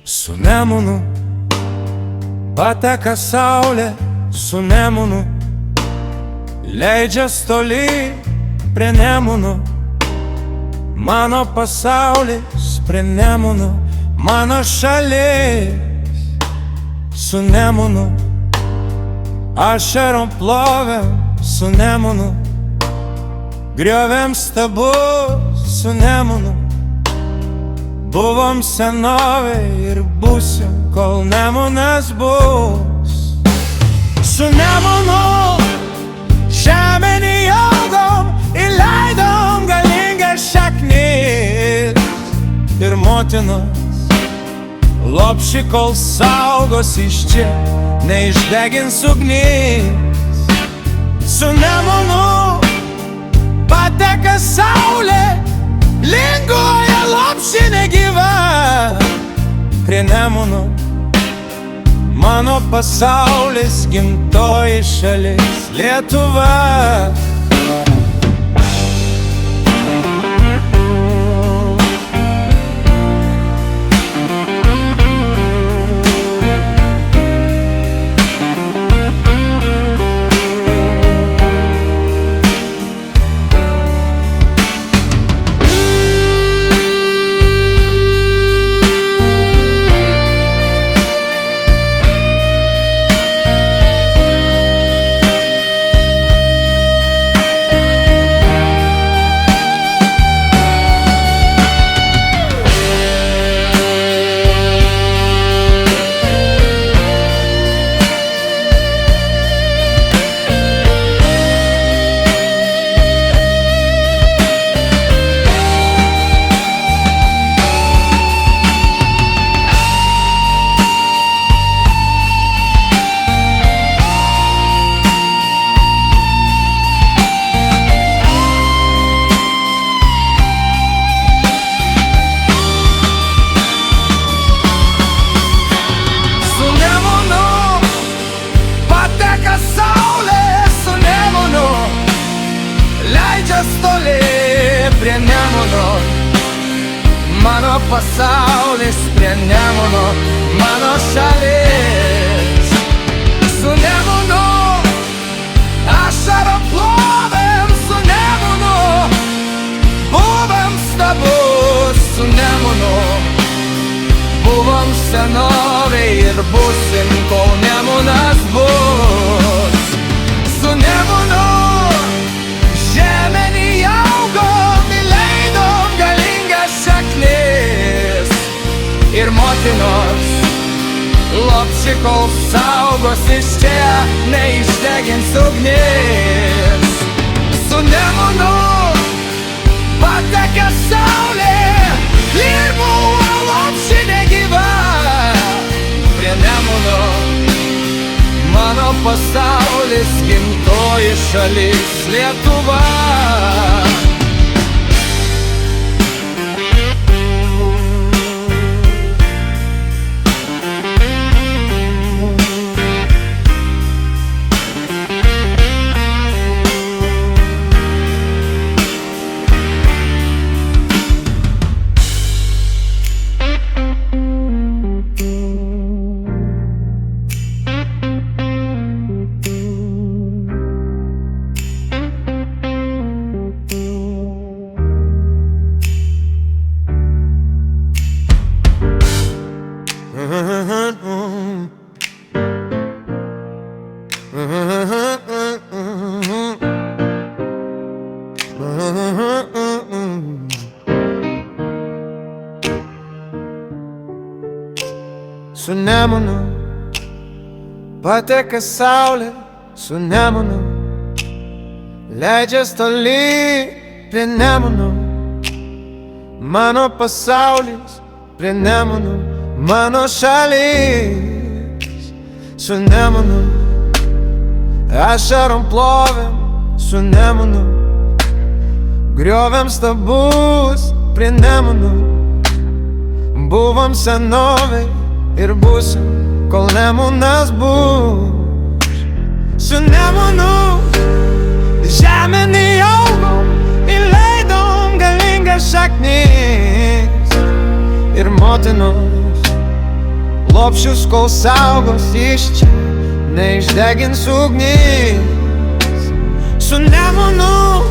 Su Nemunu pateka saulė, su Nemunu leidžias toli prie Nemuno. Mano pasaulis prie Nemuno, mano šalis su Nemunu. Ašarom plovėm su Nemunu, griovėm stabus su Nemunu. Buvom senovėj ir būsim, kol Nemunas bus. Su Nemunu žemėn įaugom, įleidom galingas šaknis. Ir motinos lopši, kol saugos iš čia, neišdegins ugnis. Su Nemunu pateka saulė, linguoja lopši negyva prie Nemuno. Mano pasaulis, gimtoji šalis Lietuva. Prie Nemuno, mano pasaulis prie Nemuno, mano šalis su Nemunu. Ašarom plovėm su Nemunu, buvom stabus su Nemunu. Buvom senovėj ir būsim, kol Nemunas bus. Su Nemunu žemėn įaugom, įleidom galingas šaknis. Ir motinos lopši, kol saugos iš čia, neišdegins ugnis. Su Nemunu pateka saulė, linguoja lopši negyva prie Nemuno. Mano pasaulis, gimtoji šalis Lietuva. Su Nemunu pateka saulė, su Nemunu leidžias toli prie Nemuno. Mano pasaulis prie Nemuno, mano šalis su Nemunu. Ašarom plovėm su Nemunu, griovėm stabus prie Nemuno. Buvom senovėj ir būsim, kol Nemunas bus. Su Nemunu žemėn įaugom, įleidom galingas šaknis. Ir motinos lopšius, kol saugos iš čia, neišdegins ugnis. Su Nemunu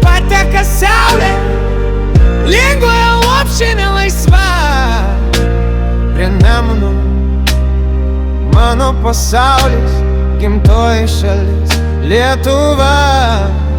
pateka saulė, linguoja lopšinė laisva. Prie Nemuno mano pasaulis, gimtoji šalis Lietuva.